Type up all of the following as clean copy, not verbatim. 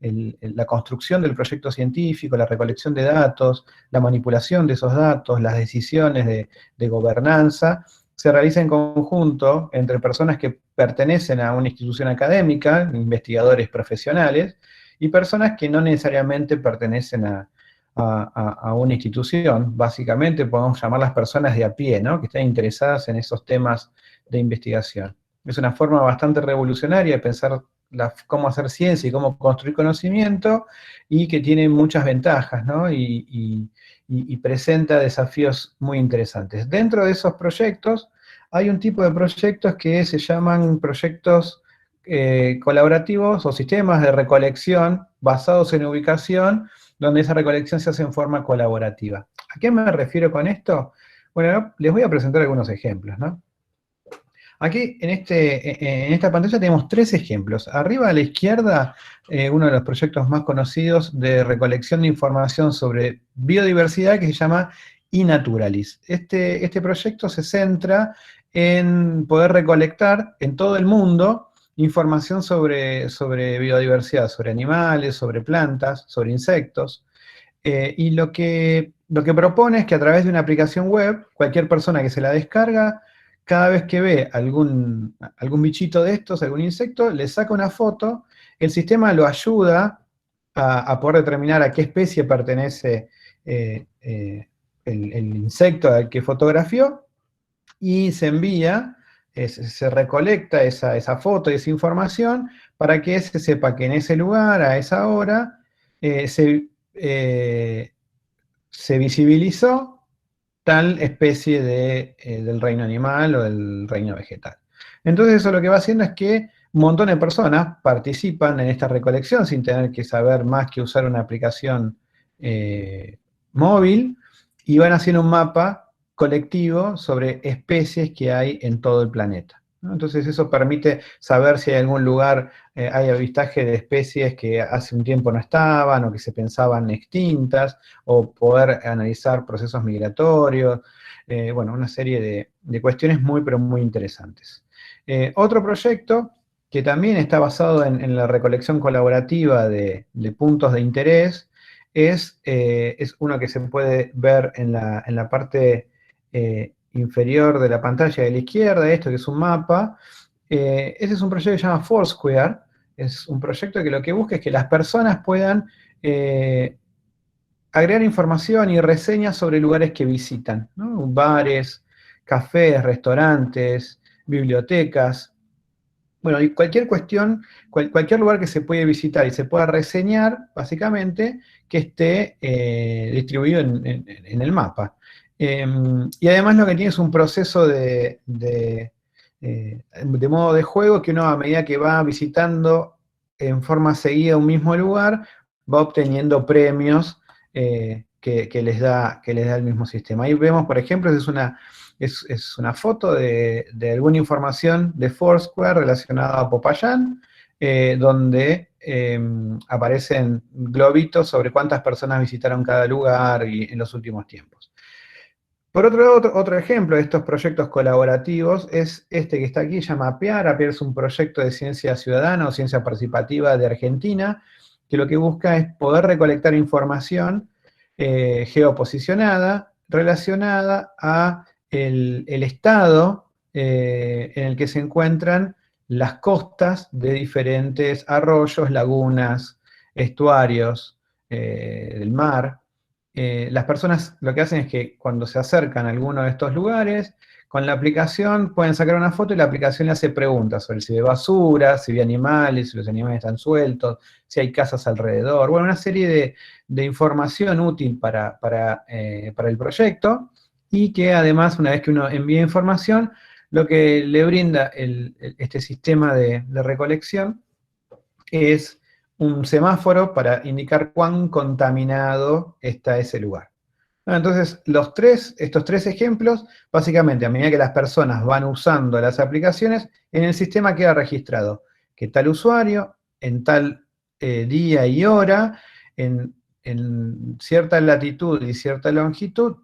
la construcción del proyecto científico, la recolección de datos, la manipulación de esos datos, las decisiones de gobernanza, se realiza en conjunto entre personas que pertenecen a una institución académica, investigadores profesionales, y personas que no necesariamente pertenecen a una institución. Básicamente podemos llamar las personas de a pie, ¿no? Que están interesadas en esos temas de investigación. Es una forma bastante revolucionaria de pensar cómo hacer ciencia y cómo construir conocimiento, y que tiene muchas ventajas, ¿no? Y presenta desafíos muy interesantes. Dentro de esos proyectos hay un tipo de proyectos que se llaman proyectos colaborativos o sistemas de recolección basados en ubicación, donde esa recolección se hace en forma colaborativa. ¿A qué me refiero con esto? Bueno, les voy a presentar algunos ejemplos, ¿no? Aquí, en esta pantalla tenemos 3 ejemplos. Arriba a la izquierda, uno de los proyectos más conocidos de recolección de información sobre biodiversidad, que se llama eNaturalis. Este proyecto se centra en poder recolectar en todo el mundo información sobre biodiversidad, sobre animales, sobre plantas, sobre insectos. Y lo que propone es que a través de una aplicación web, cualquier persona que se la descarga, cada vez que ve algún bichito de estos, algún insecto, le saca una foto, el sistema lo ayuda a poder determinar a qué especie pertenece el insecto al que fotografió, y se envía, se recolecta esa foto y esa información para que se sepa que en ese lugar, a esa hora, se visibilizó tal especie del reino animal o del reino vegetal. Entonces eso lo que va haciendo es que un montón de personas participan en esta recolección sin tener que saber más que usar una aplicación móvil, y van haciendo un mapa colectivo sobre especies que hay en todo el planeta, ¿no? Entonces eso permite saber si hay algún lugar, hay avistaje de especies que hace un tiempo no estaban o que se pensaban extintas, o poder analizar procesos migratorios, bueno, una serie de cuestiones muy, pero muy interesantes. Otro proyecto que también está basado en la recolección colaborativa de puntos de interés es uno que se puede ver en la parte inferior de la pantalla de la izquierda, esto que es un mapa. Ese es un proyecto que se llama Foursquare. Es un proyecto que lo que busca es que las personas puedan agregar información y reseñas sobre lugares que visitan, ¿no? Bares, cafés, restaurantes, bibliotecas. Bueno, y cualquier cuestión, cualquier lugar que se puede visitar y se pueda reseñar, básicamente, que esté distribuido en el mapa. Y además lo que tiene es un proceso de modo de juego, que uno, a medida que va visitando en forma seguida un mismo lugar, va obteniendo premios que les da el mismo sistema. Ahí vemos, por ejemplo, es una foto de alguna información de Foursquare relacionada a Popayán, donde aparecen globitos sobre cuántas personas visitaron cada lugar y en los últimos tiempos. Por otro lado, otro ejemplo de estos proyectos colaborativos es este que está aquí, se llama APEAR. APEAR es un proyecto de ciencia ciudadana o ciencia participativa de Argentina, que lo que busca es poder recolectar información geoposicionada relacionada a el estado en el que se encuentran las costas de diferentes arroyos, lagunas, estuarios del mar. Las personas lo que hacen es que cuando se acercan a alguno de estos lugares, con la aplicación pueden sacar una foto y la aplicación le hace preguntas sobre si ve basura, si ve animales, si los animales están sueltos, si hay casas alrededor. Bueno, una serie de información útil para el proyecto, y que además, una vez que uno envía información, lo que le brinda este sistema de recolección es un semáforo para indicar cuán contaminado está ese lugar. Entonces, estos 3 ejemplos, básicamente, a medida que las personas van usando las aplicaciones, en el sistema queda registrado que tal usuario, en tal día y hora, en cierta latitud y cierta longitud,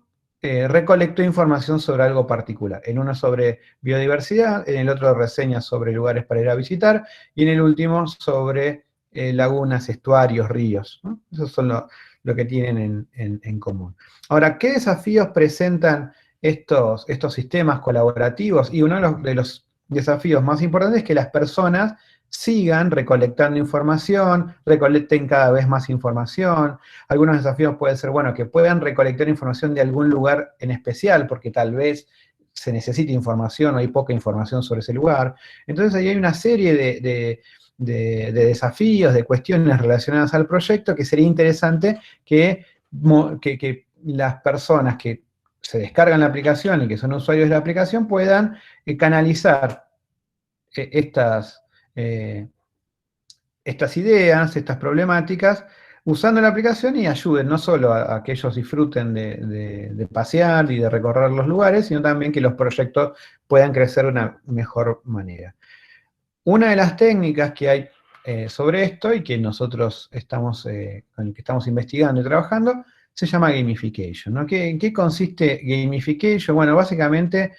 recolectó información sobre algo particular. En uno sobre biodiversidad, en el otro reseñas sobre lugares para ir a visitar, y en el último sobre lagunas, estuarios, ríos, ¿no? Esos son lo que tienen en común. Ahora, ¿qué desafíos presentan estos sistemas colaborativos? Y uno de los desafíos más importantes es que las personas sigan recolectando información, recolecten cada vez más información. Algunos desafíos pueden ser, bueno, que puedan recolectar información de algún lugar en especial, porque tal vez se necesita información o hay poca información sobre ese lugar. Entonces ahí hay una serie de desafíos, de cuestiones relacionadas al proyecto que sería interesante que las personas que se descargan la aplicación y que son usuarios de la aplicación puedan canalizar estas ideas, estas problemáticas, usando la aplicación y ayuden no solo a que ellos disfruten de pasear y de recorrer los lugares, sino también que los proyectos puedan crecer de una mejor manera. Una de las técnicas que hay sobre esto y que nosotros con el que estamos investigando y trabajando se llama gamification, ¿no? ¿En qué consiste gamification? Bueno, básicamente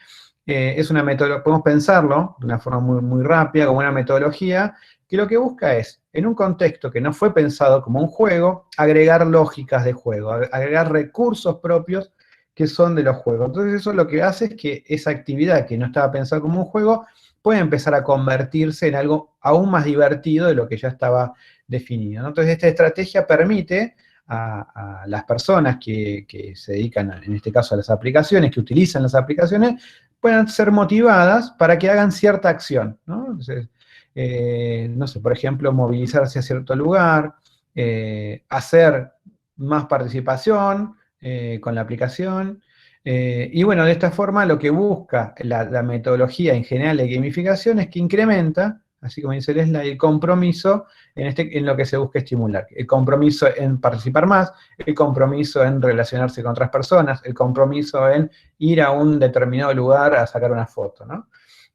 es una metodología, podemos pensarlo de una forma muy, muy rápida, como una metodología que lo que busca es, en un contexto que no fue pensado como un juego, agregar lógicas de juego, agregar recursos propios que son de los juegos. Entonces eso lo que hace es que esa actividad que no estaba pensada como un juego puede empezar a convertirse en algo aún más divertido de lo que ya estaba definido, ¿no? Entonces esta estrategia permite a las personas que se dedican, en este caso a las aplicaciones, que utilizan las aplicaciones, puedan ser motivadas para que hagan cierta acción, ¿no? Entonces, no sé, por ejemplo, movilizarse a cierto lugar, hacer más participación con la aplicación. Y bueno, de esta forma lo que busca la metodología en general de gamificación es que incrementa, así como dice Leslie, el compromiso en lo que se busca estimular. El compromiso en participar más, el compromiso en relacionarse con otras personas, el compromiso en ir a un determinado lugar a sacar una foto, ¿no?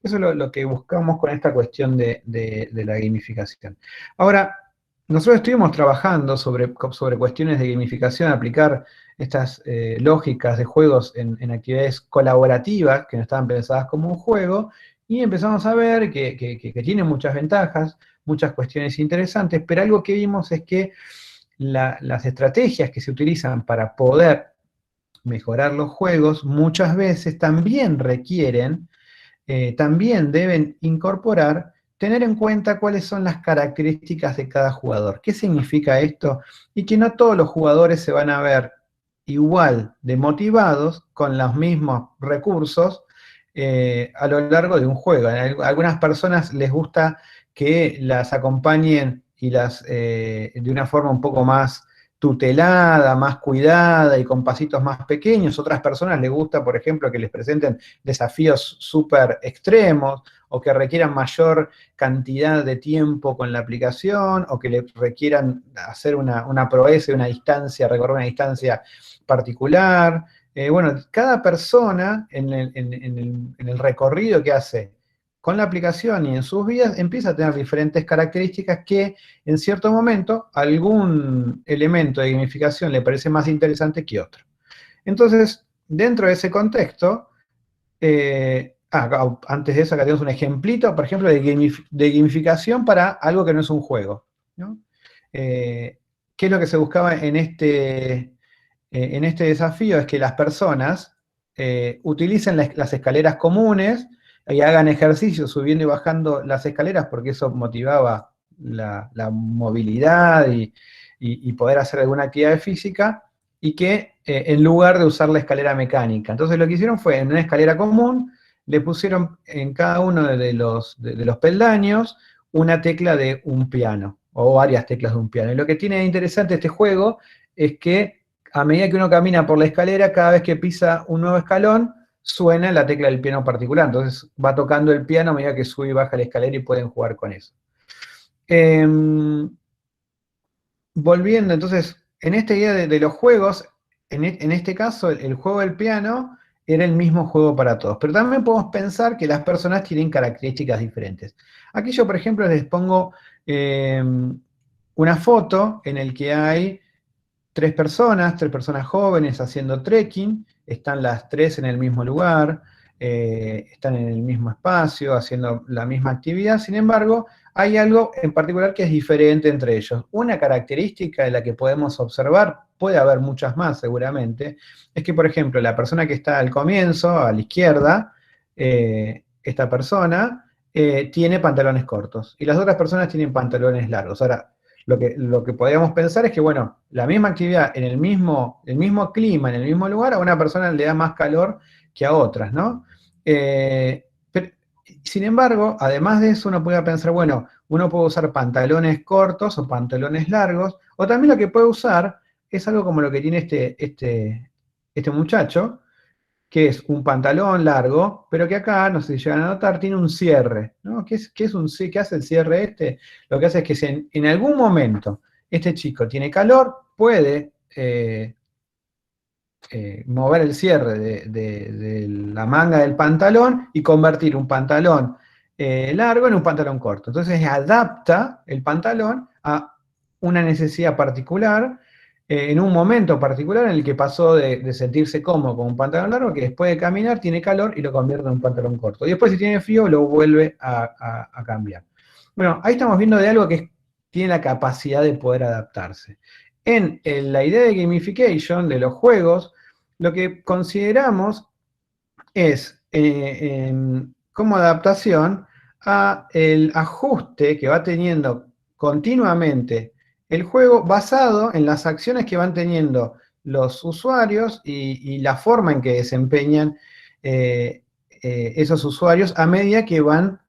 Eso es lo que buscamos con esta cuestión de la gamificación. Ahora, nosotros estuvimos trabajando sobre cuestiones de gamificación, aplicar estas lógicas de juegos en actividades colaborativas que no estaban pensadas como un juego, y empezamos a ver que tiene muchas ventajas, muchas cuestiones interesantes, pero algo que vimos es que las estrategias que se utilizan para poder mejorar los juegos muchas veces también requieren, también deben incorporar, tener en cuenta cuáles son las características de cada jugador. ¿Qué significa esto? Y que no todos los jugadores se van a ver igual de motivados con los mismos recursos a lo largo de un juego. A algunas personas les gusta que las acompañen y de una forma un poco más tutelada, más cuidada y con pasitos más pequeños. Otras personas les gusta, por ejemplo, que les presenten desafíos súper extremos o que requieran mayor cantidad de tiempo con la aplicación o que le requieran hacer una proeza, una distancia, recorrer una distancia particular. Bueno, cada persona en el recorrido que hace con la aplicación y en sus vidas empieza a tener diferentes características que en cierto momento algún elemento de gamificación le parece más interesante que otro. Entonces, dentro de ese contexto, antes de eso acá tenemos un ejemplito, por ejemplo, de gamificación para algo que no es un juego, ¿no? ¿Qué es lo que se buscaba en este desafío? Es que las personas utilicen las escaleras comunes y hagan ejercicio subiendo y bajando las escaleras, porque eso motivaba la movilidad y poder hacer alguna actividad física, y que en lugar de usar la escalera mecánica. Entonces lo que hicieron fue, en una escalera común, le pusieron en cada uno de los peldaños una tecla de un piano, o varias teclas de un piano. Y lo que tiene de interesante este juego es que a medida que uno camina por la escalera, cada vez que pisa un nuevo escalón, suena la tecla del piano particular. Entonces va tocando el piano a medida que sube y baja la escalera y pueden jugar con eso. Volviendo, entonces, en esta idea de los juegos, en este caso, el juego del piano era el mismo juego para todos. Pero también podemos pensar que las personas tienen características diferentes. Aquí yo, por ejemplo, les pongo una foto en el que hay tres personas jóvenes haciendo trekking, están las tres en el mismo lugar. están en el mismo espacio, haciendo la misma actividad. Sin embargo, hay algo en particular que es diferente entre ellos. Una característica de la que podemos observar, puede haber muchas más seguramente, es que, por ejemplo, la persona que está al comienzo, a la izquierda, esta persona, tiene pantalones cortos, y las otras personas tienen pantalones largos. Ahora, lo que podríamos pensar es que, bueno, la misma actividad en el mismo clima, en el mismo lugar, a una persona le da más calor que a otras, ¿no? Pero, sin embargo, además de eso, uno puede pensar, bueno, uno puede usar pantalones cortos o pantalones largos, o también lo que puede usar es algo como lo que tiene este muchacho, que es un pantalón largo, pero que acá, no sé si llegan a notar, tiene un cierre, ¿no? ¿Qué hace el cierre este? Lo que hace es que si en algún momento este chico tiene calor, puede mover el cierre de la manga del pantalón y convertir un pantalón largo en un pantalón corto. Entonces adapta el pantalón a una necesidad particular, en un momento particular en el que pasó de sentirse cómodo con un pantalón largo, que después de caminar tiene calor y lo convierte en un pantalón corto. Y después si tiene frío lo vuelve a cambiar. Bueno, ahí estamos viendo de algo que tiene la capacidad de poder adaptarse. En la idea de gamification, de los juegos, lo que consideramos es como adaptación a el ajuste que va teniendo continuamente el juego basado en las acciones que van teniendo los usuarios y la forma en que desempeñan esos usuarios a medida que van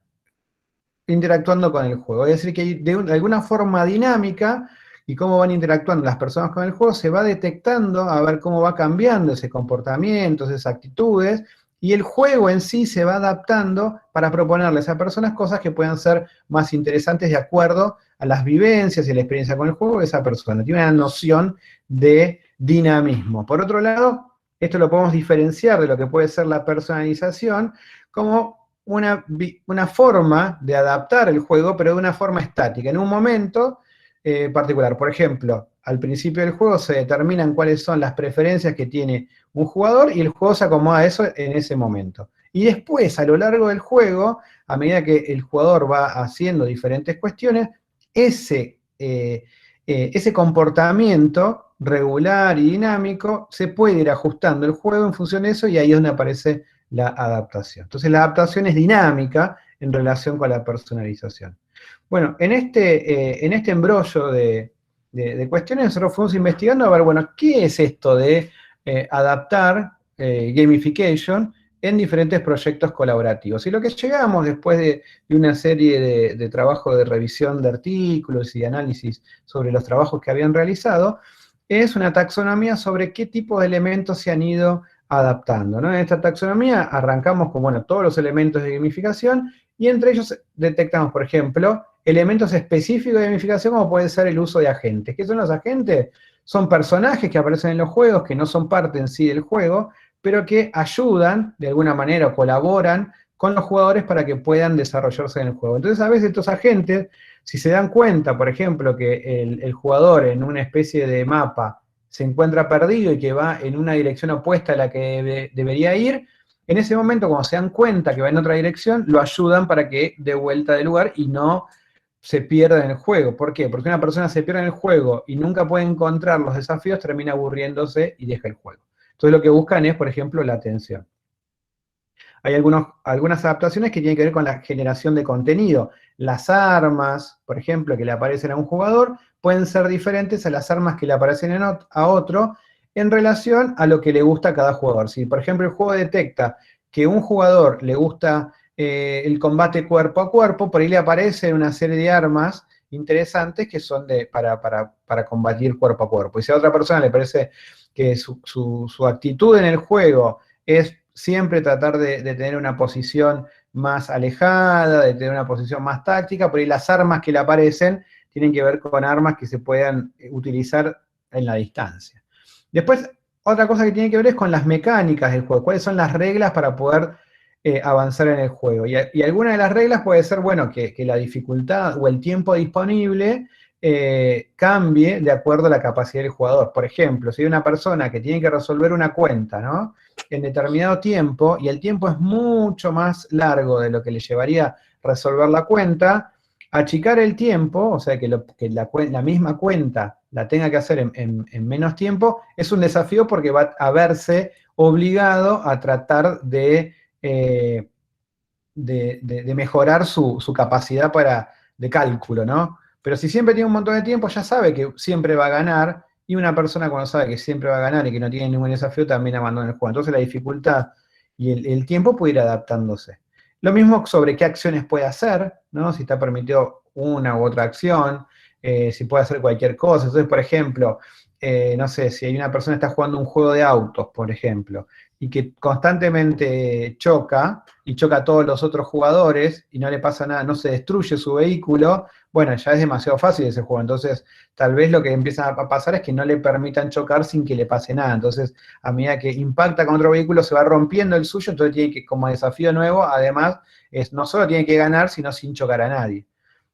interactuando con el juego. Es decir, que de alguna forma dinámica y cómo van interactuando las personas con el juego, se va detectando a ver cómo va cambiando ese comportamiento, esas actitudes, y el juego en sí se va adaptando para proponerles a personas cosas que puedan ser más interesantes de acuerdo a las vivencias y la experiencia con el juego de esa persona. Tiene una noción de dinamismo. Por otro lado, esto lo podemos diferenciar de lo que puede ser la personalización como una forma de adaptar el juego, pero de una forma estática. En un momento particular. Por ejemplo, al principio del juego se determinan cuáles son las preferencias que tiene un jugador y el juego se acomoda a eso en ese momento. Y después, a lo largo del juego, a medida que el jugador va haciendo diferentes cuestiones, ese comportamiento regular y dinámico se puede ir ajustando el juego en función de eso, y ahí es donde aparece la adaptación. Entonces la adaptación es dinámica en relación con la personalización. Bueno, en este embrollo de cuestiones nosotros fuimos investigando a ver, bueno, ¿qué es esto de adaptar gamification en diferentes proyectos colaborativos? Y lo que llegamos después de una serie de trabajo de revisión de artículos y análisis sobre los trabajos que habían realizado, es una taxonomía sobre qué tipo de elementos se han ido adaptando, ¿no? En esta taxonomía arrancamos con, bueno, todos los elementos de gamificación, y entre ellos detectamos, por ejemplo, elementos específicos de gamificación como puede ser el uso de agentes. ¿Qué son los agentes? Son personajes que aparecen en los juegos, que no son parte en sí del juego, pero que ayudan de alguna manera o colaboran con los jugadores para que puedan desarrollarse en el juego. Entonces a veces estos agentes, si se dan cuenta, por ejemplo, que el jugador en una especie de mapa se encuentra perdido y que va en una dirección opuesta a la que debería ir, en ese momento, cuando se dan cuenta que va en otra dirección, lo ayudan para que dé vuelta del lugar y no se pierda en el juego. ¿Por qué? Porque una persona se pierde en el juego y nunca puede encontrar los desafíos, termina aburriéndose y deja el juego. Entonces lo que buscan es, por ejemplo, la atención. Hay algunas adaptaciones que tienen que ver con la generación de contenido. Las armas, por ejemplo, que le aparecen a un jugador, pueden ser diferentes a las armas que le aparecen a otro en relación a lo que le gusta a cada jugador. Si, por ejemplo, el juego detecta que a un jugador le gusta el combate cuerpo a cuerpo, por ahí le aparecen una serie de armas interesantes que son para combatir cuerpo a cuerpo. Y si a otra persona le parece que su actitud en el juego es siempre tratar de tener una posición más alejada, de tener una posición más táctica, por ahí las armas que le aparecen tienen que ver con armas que se puedan utilizar en la distancia. Después, otra cosa que tiene que ver es con las mecánicas del juego, cuáles son las reglas para poder avanzar en el juego. Y alguna de las reglas puede ser, bueno, que la dificultad o el tiempo disponible cambie de acuerdo a la capacidad del jugador. Por ejemplo, si hay una persona que tiene que resolver una cuenta, ¿no?, en determinado tiempo, y el tiempo es mucho más largo de lo que le llevaría resolver la cuenta, achicar el tiempo, o sea, que la misma cuenta la tenga que hacer en menos tiempo, es un desafío porque va a verse obligado a tratar de mejorar su capacidad de cálculo, ¿no? Pero si siempre tiene un montón de tiempo, ya sabe que siempre va a ganar, y una persona cuando sabe que siempre va a ganar y que no tiene ningún desafío, también abandona el juego. Entonces la dificultad y el tiempo puede ir adaptándose. Lo mismo sobre qué acciones puede hacer, ¿no? Si está permitido una u otra acción, si puede hacer cualquier cosa. Entonces, por ejemplo, no sé, si hay una persona que está jugando un juego de autos, por ejemplo, y que constantemente choca, y choca a todos los otros jugadores, y no le pasa nada, no se destruye su vehículo, bueno, ya es demasiado fácil ese juego. Entonces, tal vez lo que empieza a pasar es que no le permitan chocar sin que le pase nada. Entonces, a medida que impacta con otro vehículo, se va rompiendo el suyo, entonces tiene que, como desafío nuevo, además, no solo tiene que ganar, sino sin chocar a nadie,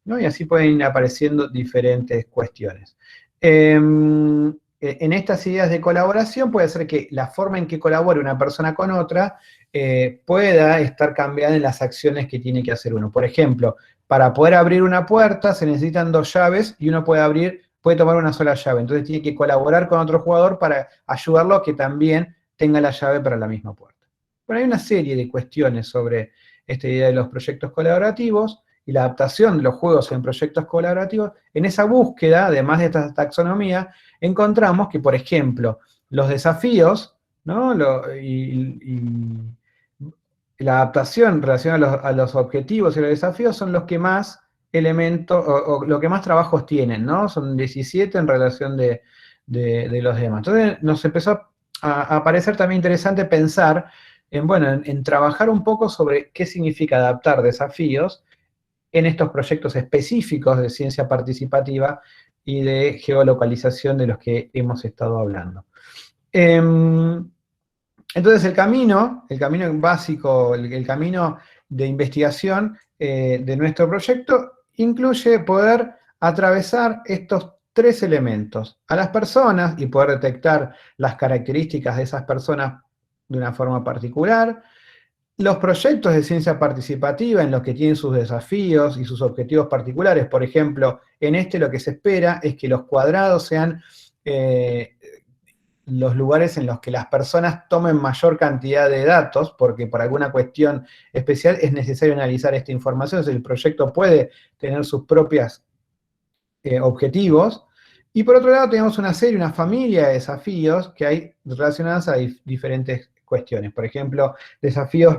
¿no? Y así pueden ir apareciendo diferentes cuestiones. En estas ideas de colaboración puede ser que la forma en que colabore una persona con otra pueda estar cambiada en las acciones que tiene que hacer uno. Por ejemplo, para poder abrir una puerta se necesitan 2 llaves y uno puede tomar una sola llave. Entonces tiene que colaborar con otro jugador para ayudarlo a que también tenga la llave para la misma puerta. Bueno, hay una serie de cuestiones sobre esta idea de los proyectos colaborativos y la adaptación de los juegos en proyectos colaborativos. En esa búsqueda, además de esta taxonomía, encontramos que, por ejemplo, los desafíos, ¿no?, y la adaptación en relación a los objetivos y los desafíos son los que más elementos, o lo que más trabajos tienen, ¿no? Son 17 en relación de los demás. Entonces nos empezó a parecer también interesante pensar en trabajar un poco sobre qué significa adaptar desafíos en estos proyectos específicos de ciencia participativa y de geolocalización de los que hemos estado hablando. Entonces el camino básico, el camino de investigación de nuestro proyecto incluye poder atravesar estos 3 elementos: a las personas y poder detectar las características de esas personas de una forma particular; los proyectos de ciencia participativa en los que tienen sus desafíos y sus objetivos particulares. Por ejemplo, en lo que se espera es que los cuadrados sean los lugares en los que las personas tomen mayor cantidad de datos, porque por alguna cuestión especial es necesario analizar esta información. Entonces el proyecto puede tener sus propios objetivos. Y por otro lado tenemos una familia de desafíos que hay relacionados a diferentes cuestiones. Por ejemplo, desafíos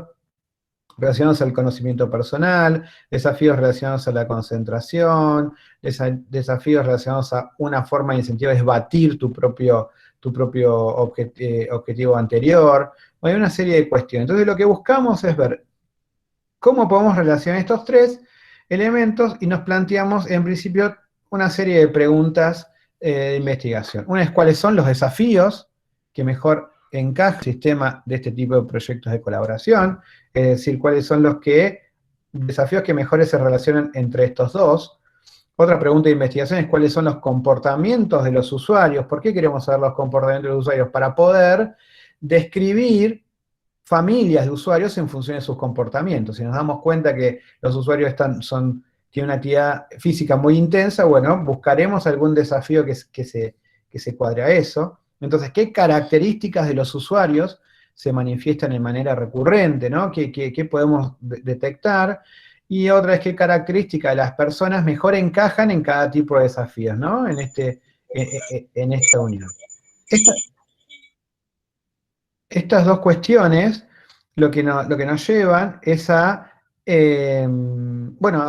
relacionados al conocimiento personal, desafíos relacionados a la concentración, desafíos relacionados a una forma de incentivo, es batir tu propio objetivo anterior. Hay una serie de cuestiones. Entonces lo que buscamos es ver cómo podemos relacionar estos 3 elementos, y nos planteamos en principio una serie de preguntas de investigación. Una es cuáles son los desafíos que mejor encajan en el sistema de este tipo de proyectos de colaboración, es decir, cuáles son los desafíos que mejor se relacionan entre estos 2. Otra pregunta de investigación es cuáles son los comportamientos de los usuarios. ¿Por qué queremos saber los comportamientos de los usuarios? Para poder describir familias de usuarios en función de sus comportamientos. Si nos damos cuenta que los usuarios tienen una actividad física muy intensa, bueno, buscaremos algún desafío que se cuadre a eso. Entonces, ¿qué características de los usuarios se manifiestan de manera recurrente, ¿no? ¿Qué podemos detectar? Y otra es qué características de las personas mejor encajan en cada tipo de desafíos, ¿no? En esta unión. Estas 2 cuestiones lo que nos llevan es a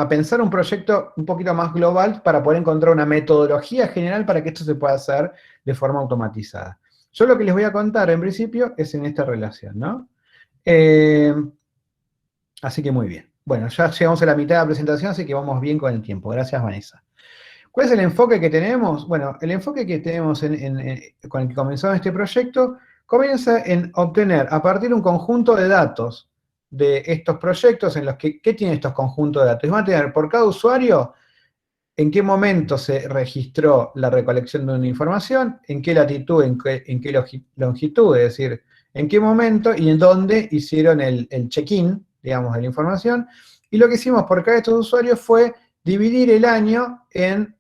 pensar un proyecto un poquito más global para poder encontrar una metodología general para que esto se pueda hacer de forma automatizada. Yo lo que les voy a contar en principio es en esta relación, ¿no? Así que muy bien. Bueno, ya llegamos a la mitad de la presentación, así que vamos bien con el tiempo. Gracias, Vanessa. ¿Cuál es el enfoque que tenemos? Bueno, el enfoque que tenemos con el que comenzamos este proyecto comienza en obtener a partir de un conjunto de datos de estos proyectos en los que, ¿qué tienen estos conjuntos de datos? Van a tener por cada usuario en qué momento se registró la recolección de una información, en qué latitud, en qué longitud, es decir, en qué momento y en dónde hicieron el check-in, digamos, de la información. Y lo que hicimos por cada de estos usuarios fue dividir el año en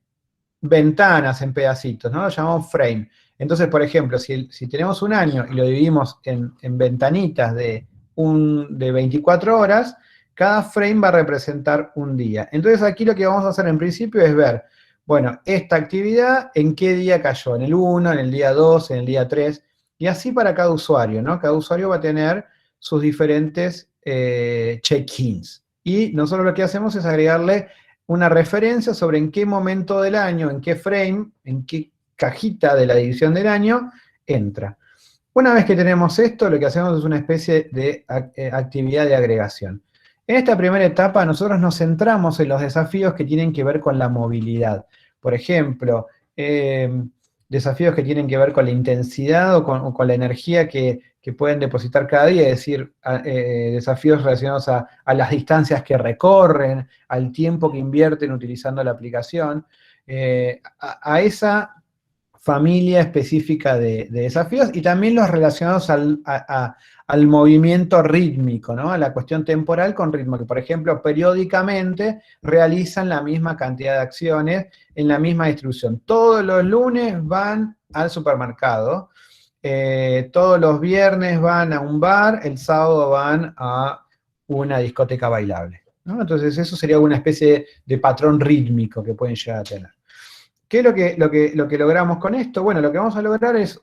ventanas, en pedacitos, ¿no? Lo llamamos frame. Entonces, por ejemplo, si tenemos un año y lo dividimos en ventanitas de 24 horas, cada frame va a representar un día. Entonces, aquí lo que vamos a hacer en principio es ver, bueno, esta actividad, ¿en qué día cayó? ¿En el 1, en el día 2, en el día 3? Y así para cada usuario, ¿no? Cada usuario va a tener sus diferentes check-ins. Y nosotros lo que hacemos es agregarle una referencia sobre en qué momento del año, en qué frame, en qué cajita de la división del año entra. Una vez que tenemos esto, lo que hacemos es una especie de actividad de agregación. En esta primera etapa nosotros nos centramos en los desafíos que tienen que ver con la movilidad. Por ejemplo, desafíos que tienen que ver con la intensidad o con la energía que pueden depositar cada día, es decir, desafíos relacionados a las distancias que recorren, al tiempo que invierten utilizando la aplicación, a esa familia específica de desafíos y también los relacionados al movimiento rítmico, ¿no? A la cuestión temporal con ritmo, que por ejemplo periódicamente realizan la misma cantidad de acciones en la misma distribución. Todos los lunes van al supermercado, todos los viernes van a un bar, el sábado van a una discoteca bailable, ¿no? Entonces eso sería una especie de patrón rítmico que pueden llegar a tener. ¿Qué es lo que logramos con esto? Bueno, lo que vamos a lograr es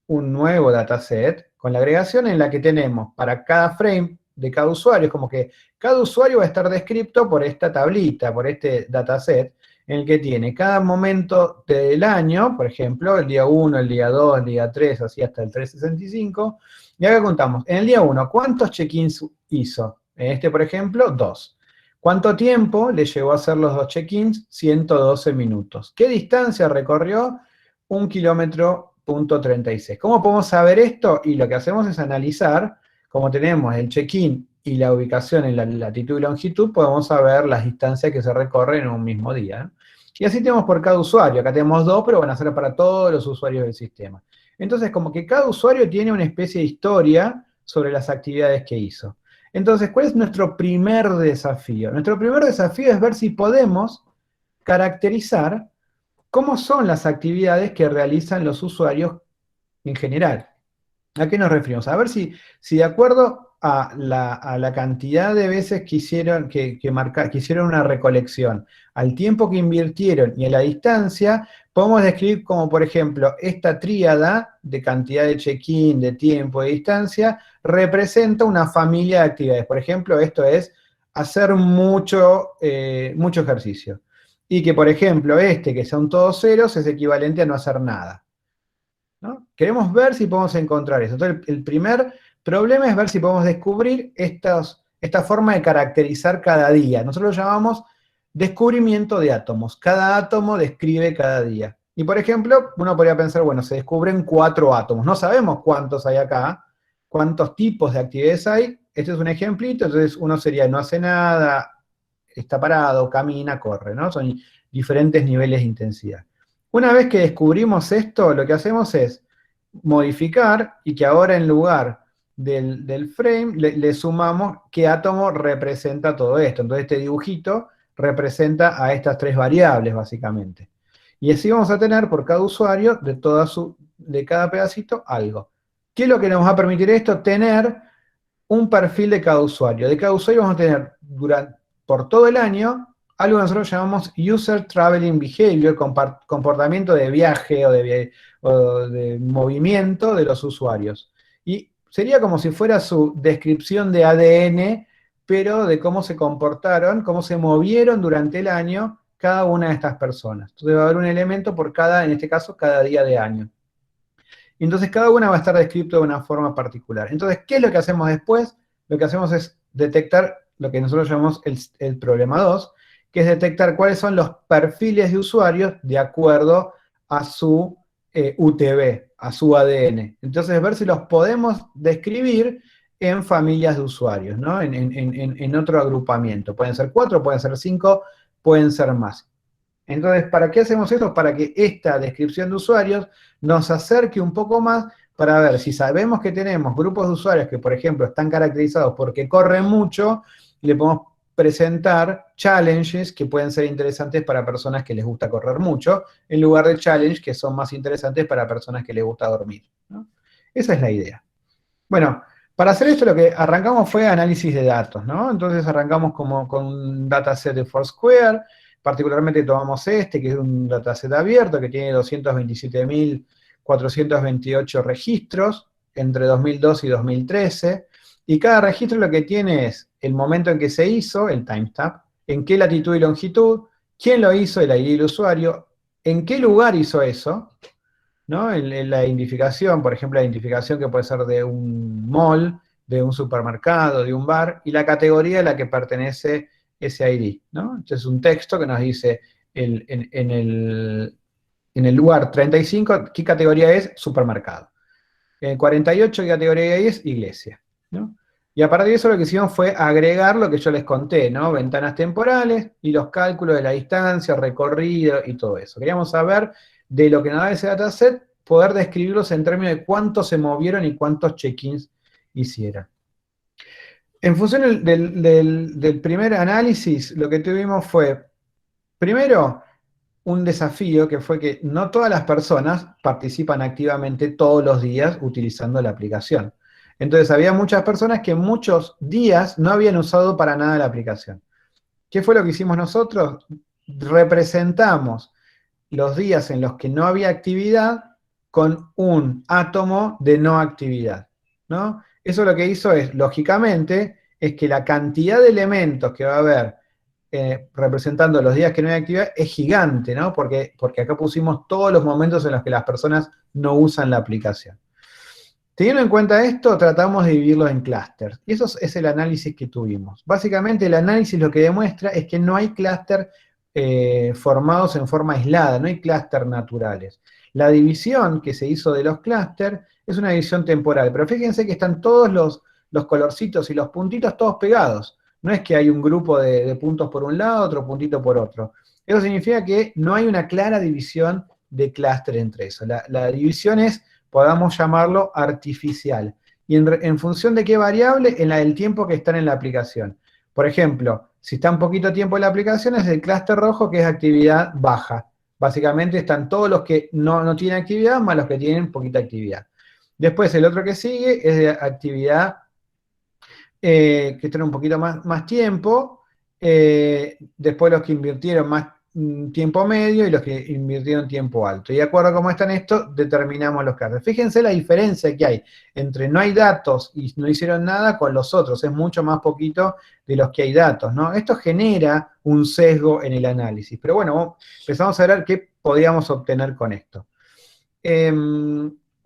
un nuevo dataset con la agregación en la que tenemos para cada frame de cada usuario, es como que cada usuario va a estar descrito por esta tablita, por este dataset, en el que tiene cada momento del año, por ejemplo, el día 1, el día 2, el día 3, así hasta el 365, y acá contamos, en el día 1, ¿cuántos check-ins hizo? En este, por ejemplo, 2. ¿Cuánto tiempo le llevó a hacer los 2 check-ins? 112 minutos. ¿Qué distancia recorrió? 1 kilómetro, punto 36. ¿Cómo podemos saber esto? Y lo que hacemos es analizar, como tenemos el check-in y la ubicación en la latitud y longitud, podemos saber las distancias que se recorren en un mismo día. Y así tenemos por cada usuario. Acá tenemos 2, pero van a ser para todos los usuarios del sistema. Entonces, como que cada usuario tiene una especie de historia sobre las actividades que hizo. Entonces, ¿cuál es nuestro primer desafío? Nuestro primer desafío es ver si podemos caracterizar cómo son las actividades que realizan los usuarios en general. ¿A qué nos referimos? A ver si de acuerdo a la cantidad de veces que hicieron una recolección, al tiempo que invirtieron y a la distancia, podemos describir como, por ejemplo, esta tríada de cantidad de check-in, de tiempo, de distancia, representa una familia de actividades. Por ejemplo, esto es hacer mucho ejercicio. Y que, por ejemplo, que son todos ceros, es equivalente a no hacer nada, ¿no? Queremos ver si podemos encontrar eso. Entonces, el primer problema es ver si podemos descubrir esta forma de caracterizar cada día. Nosotros lo llamamos descubrimiento de átomos. Cada átomo describe cada día. Y, por ejemplo, uno podría pensar, bueno, se descubren 4 átomos. No sabemos cuántos hay acá, cuántos tipos de actividades hay. Este es un ejemplito, entonces uno sería no hace nada, está parado, camina, corre, ¿no? Son diferentes niveles de intensidad. Una vez que descubrimos esto, lo que hacemos es modificar y que ahora en lugar del frame le sumamos qué átomo representa todo esto. Entonces este dibujito representa a estas 3 variables, básicamente. Y así vamos a tener por cada usuario de cada pedacito algo. ¿Qué es lo que nos va a permitir esto? Tener un perfil de cada usuario. De cada usuario vamos a tener por todo el año algo que nosotros llamamos User Traveling Behavior, comportamiento de viaje o de movimiento de los usuarios. Y sería como si fuera su descripción de ADN, pero de cómo se comportaron, cómo se movieron durante el año cada una de estas personas. Entonces va a haber un elemento por en este caso, cada día de año. Y entonces cada una va a estar descrito de una forma particular. Entonces, ¿qué es lo que hacemos después? Lo que hacemos es detectar lo que nosotros llamamos el problema 2, que es detectar cuáles son los perfiles de usuarios de acuerdo a su UTB, a su ADN. Entonces, ver si los podemos describir en familias de usuarios, ¿no? En otro agrupamiento. Pueden ser 4, pueden ser 5, pueden ser más. Entonces, ¿para qué hacemos esto? Para que esta descripción de usuarios nos acerque un poco más para ver si sabemos que tenemos grupos de usuarios que, por ejemplo, están caracterizados porque corren mucho, le podemos presentar challenges que pueden ser interesantes para personas que les gusta correr mucho, en lugar de challenges que son más interesantes para personas que les gusta dormir, ¿no? Esa es la idea. Bueno, para hacer esto lo que arrancamos fue análisis de datos, ¿no? Entonces arrancamos como con un dataset de Foursquare, particularmente tomamos este, que es un dataset abierto, que tiene 227.428 registros entre 2002 y 2013, y cada registro lo que tiene es el momento en que se hizo, el timestamp, en qué latitud y longitud, quién lo hizo, el ID del usuario, en qué lugar hizo eso, ¿no? En la identificación, por ejemplo, la identificación que puede ser de un mall, de un supermercado, de un bar, y la categoría a la que pertenece ese ID, ¿no? Entonces, un texto que nos dice en el lugar 35, ¿qué categoría es? Supermercado. En el 48, ¿qué categoría es? Iglesia, ¿no? Y a partir de eso lo que hicimos fue agregar lo que yo les conté, ¿no? Ventanas temporales y los cálculos de la distancia, recorrido y todo eso. Queríamos saber de lo que nos da ese dataset, poder describirlos en términos de cuántos se movieron y cuántos check-ins hicieron. En función del primer análisis, lo que tuvimos fue, primero, un desafío que fue que no todas las personas participan activamente todos los días utilizando la aplicación. Entonces había muchas personas que muchos días no habían usado para nada la aplicación. ¿Qué fue lo que hicimos nosotros? Representamos los días en los que no había actividad con un átomo de no actividad, ¿no? Eso lo que hizo es, lógicamente, es que la cantidad de elementos que va a haber representando los días que no hay actividad es gigante, ¿no? Porque acá pusimos todos los momentos en los que las personas no usan la aplicación. Teniendo en cuenta esto, tratamos de dividirlo en clústeres. Y eso es el análisis que tuvimos. Básicamente, el análisis lo que demuestra es que no hay clústeres formados en forma aislada, no hay clústeres naturales. La división que se hizo de los clústeres es una división temporal, pero fíjense que están todos los colorcitos y los puntitos todos pegados. No es que hay un grupo de puntos por un lado, otro puntito por otro. Eso significa que no hay una clara división de clúster entre eso. La división es, podamos llamarlo, artificial. ¿Y en función de qué variable? En la del tiempo que están en la aplicación. Por ejemplo, si está un poquito tiempo en la aplicación, es el clúster rojo, que es actividad baja. Básicamente están todos los que no tienen actividad, más los que tienen poquita actividad. Después, el otro que sigue es de actividad que están un poquito más tiempo. Después los que invirtieron más tiempo medio y los que invirtieron tiempo alto. Y de acuerdo a cómo están estos, determinamos los casos. Fíjense la diferencia que hay entre no hay datos y no hicieron nada con los otros. Es mucho más poquito de los que hay datos, ¿no? Esto genera un sesgo en el análisis. Pero bueno, empezamos a ver qué podíamos obtener con esto.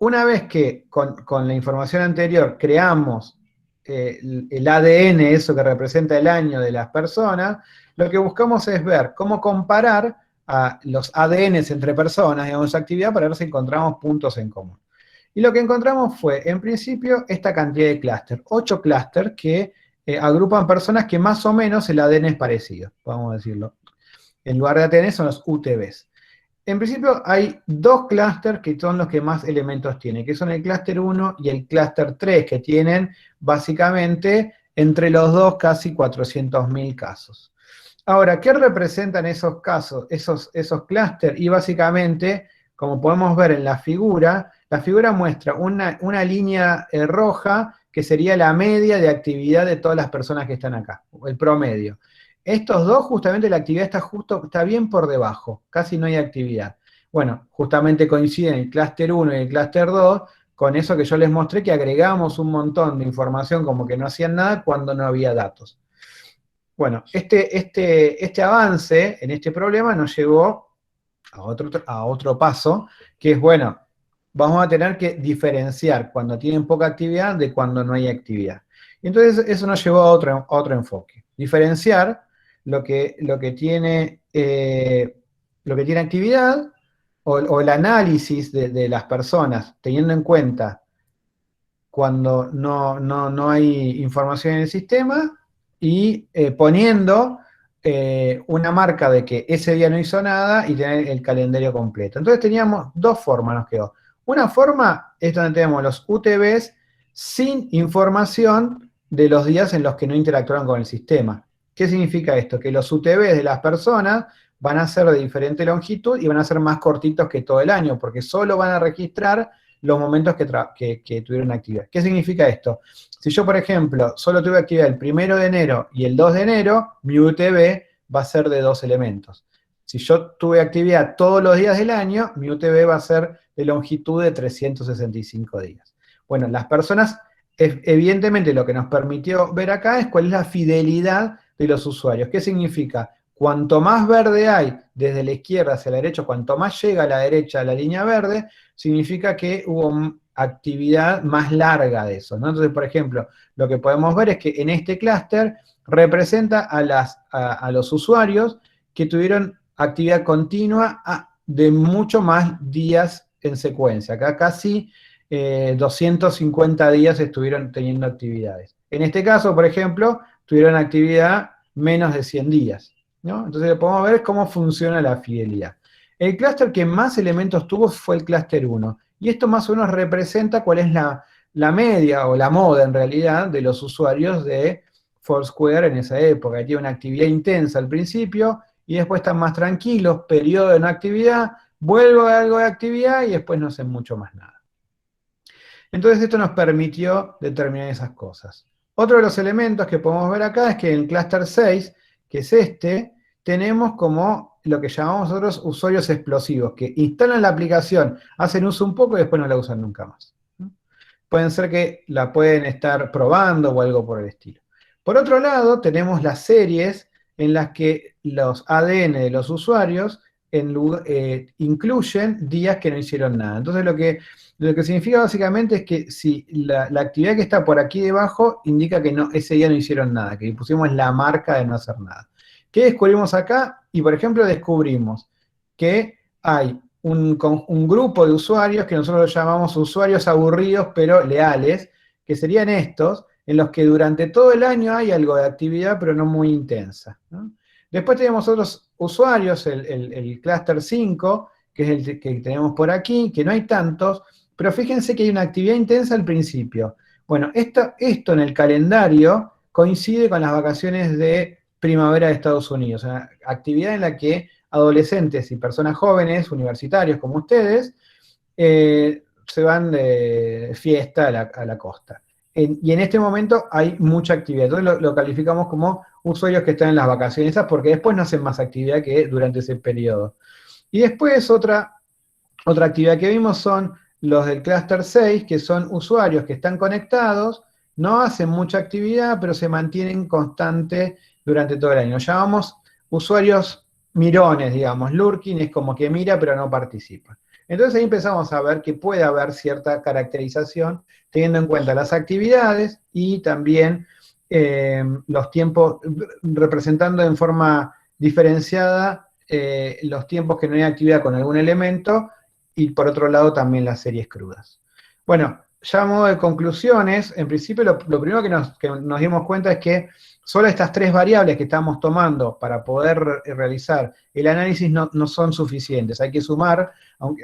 Una vez que con la información anterior creamos el ADN, eso que representa el año de las personas, lo que buscamos es ver cómo comparar a los ADNs entre personas, digamos, actividad, para ver si encontramos puntos en común. Y lo que encontramos fue, en principio, esta cantidad de clústeres, 8 clústeres que agrupan personas que más o menos el ADN es parecido, podemos decirlo. En lugar de ADN son los UTBs. En principio hay 2 clústeres que son los que más elementos tienen, que son el clúster 1 y el clúster 3, que tienen básicamente entre los dos casi 400.000 casos. Ahora, ¿qué representan esos casos, esos clústeres? Y básicamente, como podemos ver en la figura muestra una línea roja que sería la media de actividad de todas las personas que están acá, el promedio. Estos dos, justamente la actividad está bien por debajo, casi no hay actividad. Bueno, justamente coinciden el clúster 1 y el clúster 2 con eso que yo les mostré, que agregamos un montón de información como que no hacían nada cuando no había datos. Bueno, este avance en este problema nos llevó a otro paso, que es, bueno, vamos a tener que diferenciar cuando tienen poca actividad de cuando no hay actividad. Y entonces eso nos llevó a otro enfoque. Diferenciar lo que tiene actividad o el análisis de las personas, teniendo en cuenta cuando no hay información en el sistema y poniendo una marca de que ese día no hizo nada y tener el calendario completo. Entonces teníamos dos formas, nos quedó. Una forma es donde tenemos los UTBs sin información de los días en los que no interactuaron con el sistema. ¿Qué significa esto? Que los UTBs de las personas van a ser de diferente longitud y van a ser más cortitos que todo el año, porque solo van a registrar los momentos que tuvieron actividad. ¿Qué significa esto? Si yo, por ejemplo, solo tuve actividad el 1 de enero y el 2 de enero, mi UTB va a ser de 2 elementos. Si yo tuve actividad todos los días del año, mi UTB va a ser de longitud de 365 días. Bueno, las personas, evidentemente lo que nos permitió ver acá es cuál es la fidelidad de los usuarios. ¿Qué significa? Cuanto más verde hay desde la izquierda hacia la derecha, cuanto más llega a la derecha a la línea verde, significa que hubo actividad más larga de eso, ¿no? Entonces, por ejemplo, lo que podemos ver es que en este clúster representa a los usuarios que tuvieron actividad continua de mucho más días en secuencia. Acá casi 250 días estuvieron teniendo actividades. En este caso, por ejemplo, tuvieron actividad menos de 100 días, ¿no? Entonces podemos ver cómo funciona la fidelidad. El clúster que más elementos tuvo fue el clúster 1. Y esto más o menos representa cuál es la media o la moda en realidad de los usuarios de Foursquare en esa época. Tiene una actividad intensa al principio y después están más tranquilos, periodo de no actividad, vuelvo a algo de actividad y después no hacen mucho más nada. Entonces esto nos permitió determinar esas cosas. Otro de los elementos que podemos ver acá es que en el clúster 6, que es este, tenemos como lo que llamamos nosotros usuarios explosivos, que instalan la aplicación, hacen uso un poco y después no la usan nunca más. Pueden ser que la pueden estar probando o algo por el estilo. Por otro lado, tenemos las series en las que los ADN de los usuarios incluyen días que no hicieron nada. Entonces lo que significa básicamente es que si la actividad que está por aquí debajo indica que ese día no hicieron nada, que pusimos la marca de no hacer nada. ¿Qué descubrimos acá? Y por ejemplo descubrimos que hay un grupo de usuarios que nosotros los llamamos usuarios aburridos pero leales, que serían estos, en los que durante todo el año hay algo de actividad pero no muy intensa, ¿no? Después tenemos otros usuarios, el clúster 5, que es el que tenemos por aquí, que no hay tantos, pero fíjense que hay una actividad intensa al principio. Bueno, esto en el calendario coincide con las vacaciones de primavera de Estados Unidos, una actividad en la que adolescentes y personas jóvenes, universitarios como ustedes, se van de fiesta a la costa. Y en este momento hay mucha actividad. Entonces lo calificamos como usuarios que están en las vacaciones, porque después no hacen más actividad que durante ese periodo. Y después otra actividad que vimos son los del clúster 6, que son usuarios que están conectados, no hacen mucha actividad, pero se mantienen constantes durante todo el año. Los llamamos usuarios mirones, digamos. Lurking es como que mira, pero no participa. Entonces ahí empezamos a ver que puede haber cierta caracterización teniendo en cuenta las actividades y también los tiempos, representando en forma diferenciada los tiempos que no hay actividad con algún elemento y por otro lado también las series crudas. Bueno, ya a modo de conclusiones, en principio lo primero que nos dimos cuenta es que solo estas tres variables que estamos tomando para poder realizar el análisis no son suficientes. Hay que sumar,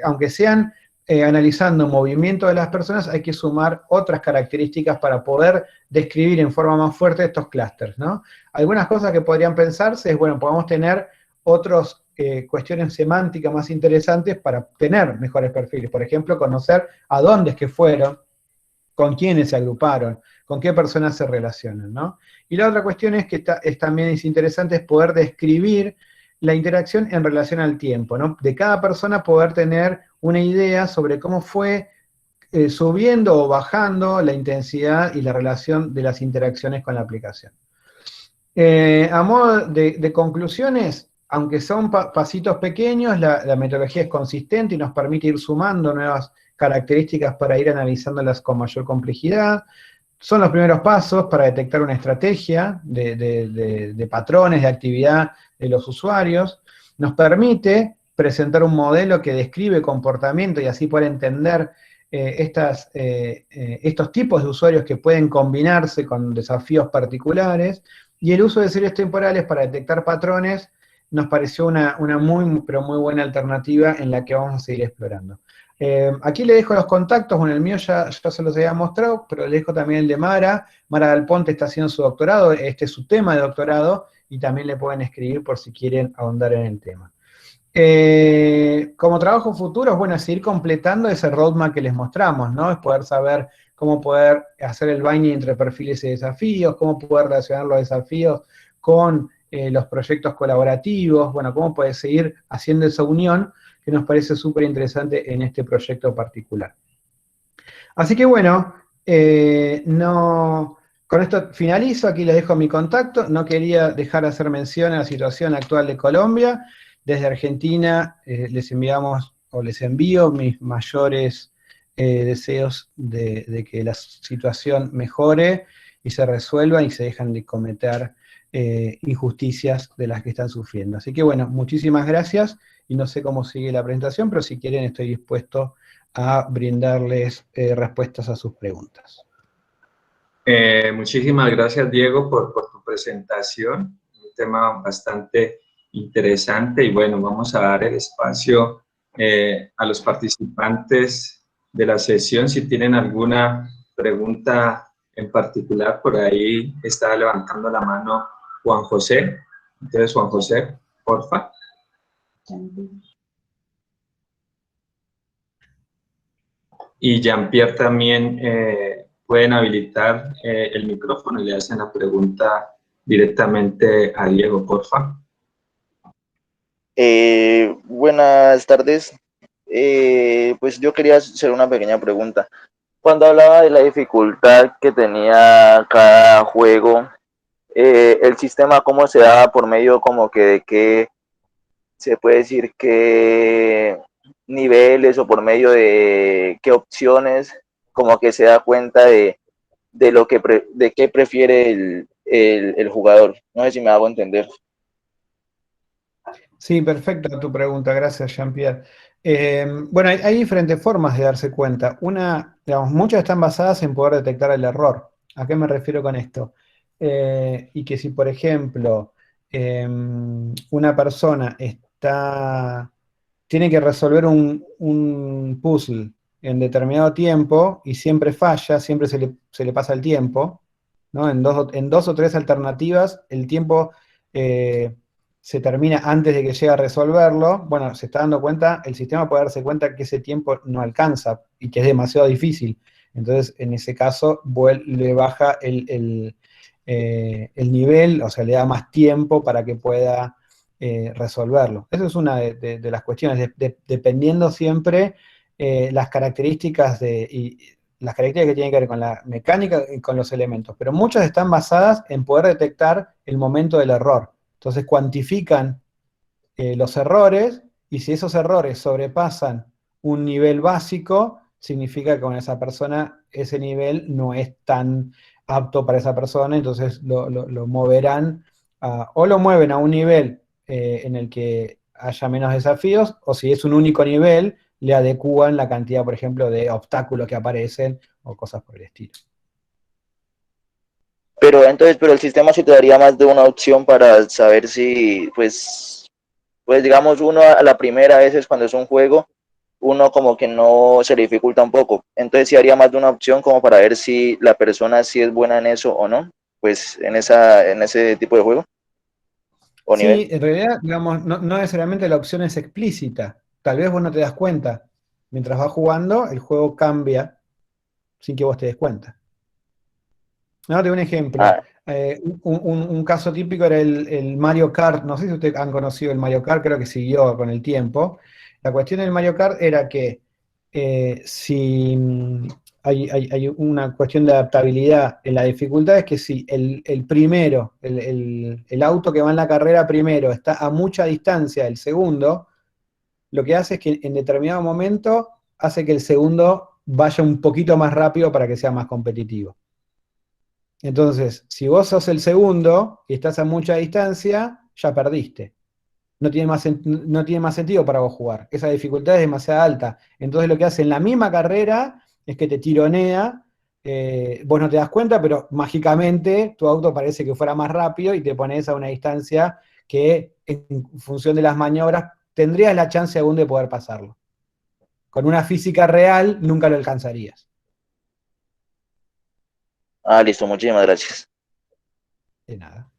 aunque sean analizando movimiento de las personas, hay que sumar otras características para poder describir en forma más fuerte estos clústeres, ¿no? Algunas cosas que podrían pensarse es, bueno, podemos tener otras cuestiones semánticas más interesantes para tener mejores perfiles. Por ejemplo, conocer a dónde es que fueron, con quiénes se agruparon, con qué personas se relacionan, ¿no? Y la otra cuestión es que también es interesante es poder describir la interacción en relación al tiempo, ¿no? De cada persona poder tener una idea sobre cómo fue subiendo o bajando la intensidad y la relación de las interacciones con la aplicación. A modo de conclusiones, aunque son pasitos pequeños, la metodología es consistente y nos permite ir sumando nuevas características para ir analizándolas con mayor complejidad. Son los primeros pasos para detectar una estrategia de patrones de actividad de los usuarios. Nos permite presentar un modelo que describe comportamiento y así poder entender estos tipos de usuarios que pueden combinarse con desafíos particulares. Y el uso de series temporales para detectar patrones nos pareció una muy, pero muy buena alternativa en la que vamos a seguir explorando. Aquí le dejo los contactos, bueno, el mío ya se los había mostrado, pero le dejo también el de Mara. Mara Dal Ponte está haciendo su doctorado, este es su tema de doctorado, y también le pueden escribir por si quieren ahondar en el tema. Como trabajo futuro, es bueno, seguir completando ese roadmap que les mostramos, ¿no? Es poder saber cómo poder hacer el binding entre perfiles y desafíos, cómo poder relacionar los desafíos con los proyectos colaborativos, bueno, cómo poder seguir haciendo esa unión que nos parece súper interesante en este proyecto particular. Así que bueno, con esto finalizo, aquí les dejo mi contacto, no quería dejar de hacer mención a la situación actual de Colombia. Desde Argentina les enviamos, o les envío mis mayores deseos de que la situación mejore y se resuelva y se dejan de cometer injusticias de las que están sufriendo. Así que bueno, muchísimas gracias y no sé cómo sigue la presentación, pero si quieren estoy dispuesto a brindarles respuestas a sus preguntas. Muchísimas gracias, Diego, por tu presentación. Un tema bastante interesante y bueno, vamos a dar el espacio a los participantes de la sesión. Si tienen alguna pregunta en particular, por ahí está levantando la mano Juan José. Entonces, Juan José, porfa. Y Jean-Pierre también pueden habilitar el micrófono y le hacen la pregunta directamente a Diego, porfa. Buenas tardes. Pues yo quería hacer una pequeña pregunta. Cuando hablaba de la dificultad que tenía cada juego, el sistema cómo se daba por medio como que de qué se puede decir qué niveles o por medio de qué opciones, como que se da cuenta de lo que de qué prefiere el jugador. No sé si me hago entender. Sí, perfecta tu pregunta, gracias Jean-Pierre. Bueno, hay diferentes formas de darse cuenta. Una, digamos, muchas están basadas en poder detectar el error. ¿A qué me refiero con esto? Y que si, por ejemplo, una persona tiene que resolver un puzzle en determinado tiempo y siempre falla, siempre se le pasa el tiempo, ¿no? En dos o tres alternativas, el tiempo se termina antes de que llegue a resolverlo. Bueno, se está dando cuenta, el sistema puede darse cuenta que ese tiempo no alcanza y que es demasiado difícil. Entonces, en ese caso, le baja el nivel, o sea, le da más tiempo para que pueda resolverlo. Eso es una de las cuestiones, dependiendo siempre las características las características que tienen que ver con la mecánica y con los elementos, pero muchas están basadas en poder detectar el momento del error. Entonces cuantifican los errores, y si esos errores sobrepasan un nivel básico, significa que con esa persona ese nivel no es tan apto para esa persona, entonces lo moverán, o lo mueven a un nivel en el que haya menos desafíos, o si es un único nivel, le adecúan la cantidad, por ejemplo, de obstáculos que aparecen, o cosas por el estilo. Pero entonces, el sistema sí te daría más de una opción para saber si, pues digamos, uno a la primera veces cuando es un juego, uno como que no se le dificulta un poco. Entonces sí haría más de una opción como para ver si la persona sí es buena en eso o no, pues en ese tipo de juego o Sí, nivel. en realidad, digamos, no necesariamente la opción es explícita. Tal vez vos no te das cuenta. Mientras vas jugando, el juego cambia sin que vos te des cuenta. No, te doy un ejemplo. Ah, Un caso típico era el Mario Kart. No sé si ustedes han conocido el Mario Kart, creo que siguió con el tiempo. La cuestión del Mario Kart era que si hay una cuestión de adaptabilidad en la dificultad, es que si el primero, el auto que va en la carrera primero está a mucha distancia del segundo, lo que hace es que en determinado momento hace que el segundo vaya un poquito más rápido para que sea más competitivo. Entonces, si vos sos el segundo y estás a mucha distancia, ya perdiste. No tiene más sentido para vos jugar. Esa dificultad es demasiado alta. Entonces lo que hace en la misma carrera es que te tironea vos no te das cuenta, pero mágicamente tu auto parece que fuera más rápido y te pones a una distancia que en función de las maniobras tendrías la chance aún de poder pasarlo. Con una física real nunca lo alcanzarías. Ah, listo, muchísimas gracias. De nada.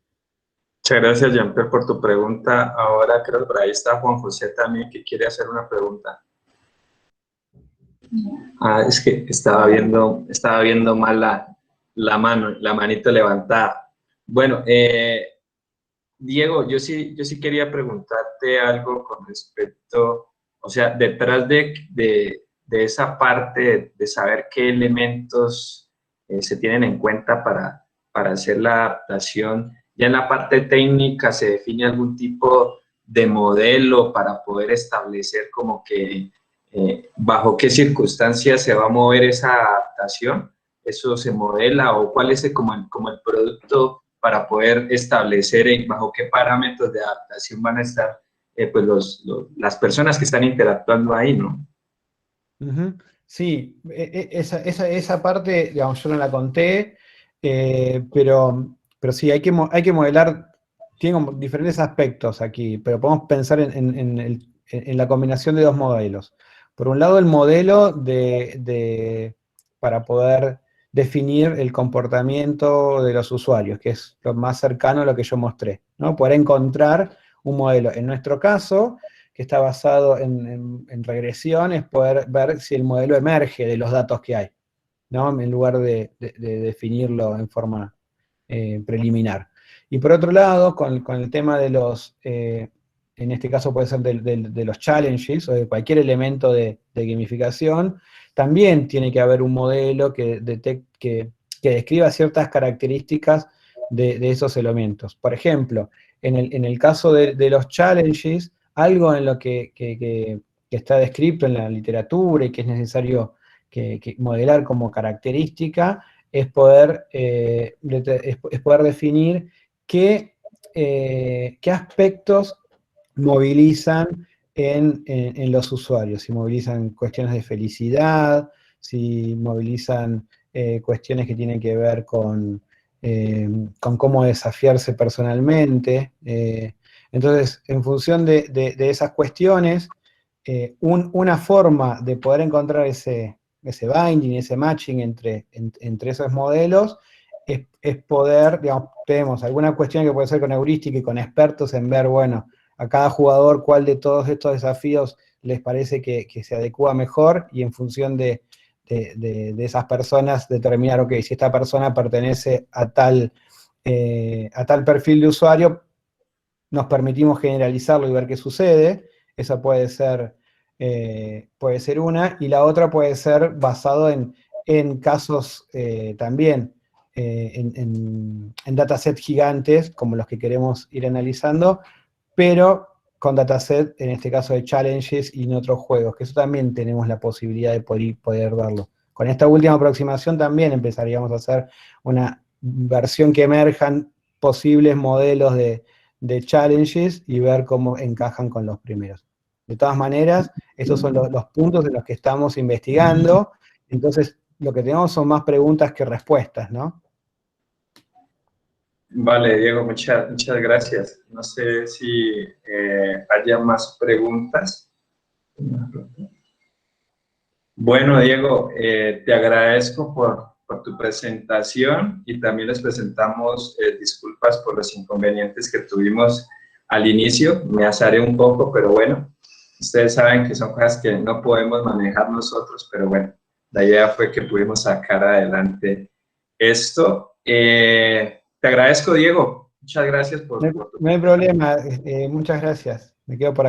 Muchas gracias, Jean-Pierre, por tu pregunta. Ahora creo que por ahí está Juan José también, que quiere hacer una pregunta. Ah, es que estaba viendo mal la mano, la manito levantada. Bueno, Diego, yo sí quería preguntarte algo con respecto, o sea, detrás de esa parte de saber qué elementos se tienen en cuenta para hacer la adaptación, ya en la parte técnica se define algún tipo de modelo para poder establecer como que bajo qué circunstancias se va a mover esa adaptación, eso se modela o cuál es como el producto para poder establecer bajo qué parámetros de adaptación van a estar pues las personas que están interactuando ahí, ¿no? Ujú. Sí, esa parte, digamos, yo no la conté, pero sí, hay que modelar, tiene como diferentes aspectos aquí, pero podemos pensar en la combinación de dos modelos. Por un lado, el modelo para poder definir el comportamiento de los usuarios, que es lo más cercano a lo que yo mostré, ¿no? Poder encontrar un modelo. En nuestro caso, que está basado en regresión, es poder ver si el modelo emerge de los datos que hay, ¿no? En lugar de definirlo en forma preliminar. Y por otro lado, con el tema de los, en este caso puede ser de los challenges o de cualquier elemento de gamificación, también tiene que haber un modelo que describa ciertas características de esos elementos. Por ejemplo, en el caso de los challenges, algo en lo que está descrito en la literatura y que es necesario que modelar como característica es poder, es poder definir qué aspectos movilizan en los usuarios, si movilizan cuestiones de felicidad, si movilizan cuestiones que tienen que ver con cómo desafiarse personalmente. Entonces, en función de esas cuestiones, una forma de poder encontrar ese binding, ese matching entre esos modelos, es poder, digamos, tenemos alguna cuestión que puede ser con heurística y con expertos en ver, bueno, a cada jugador cuál de todos estos desafíos les parece que se adecua mejor, y en función de esas personas determinar, ok, si esta persona pertenece a tal perfil de usuario, nos permitimos generalizarlo y ver qué sucede. Esa puede ser una, y la otra puede ser basado en casos también, en datasets gigantes, como los que queremos ir analizando, pero con dataset, en este caso de challenges y en otros juegos, que eso también tenemos la posibilidad de poder verlo. Con esta última aproximación también empezaríamos a hacer una versión que emerjan posibles modelos de challenges y ver cómo encajan con los primeros. De todas maneras, estos son los puntos en los que estamos investigando, entonces lo que tenemos son más preguntas que respuestas, ¿no? Vale, Diego, muchas gracias. No sé si haya más preguntas. Bueno, Diego, te agradezco por tu presentación y también les presentamos disculpas por los inconvenientes que tuvimos al inicio. Me azaré un poco, pero bueno, ustedes saben que son cosas que no podemos manejar nosotros, pero bueno, la idea fue que pudimos sacar adelante esto. Te agradezco, Diego. Muchas gracias por tu No hay problema, muchas gracias. Me quedo por acá.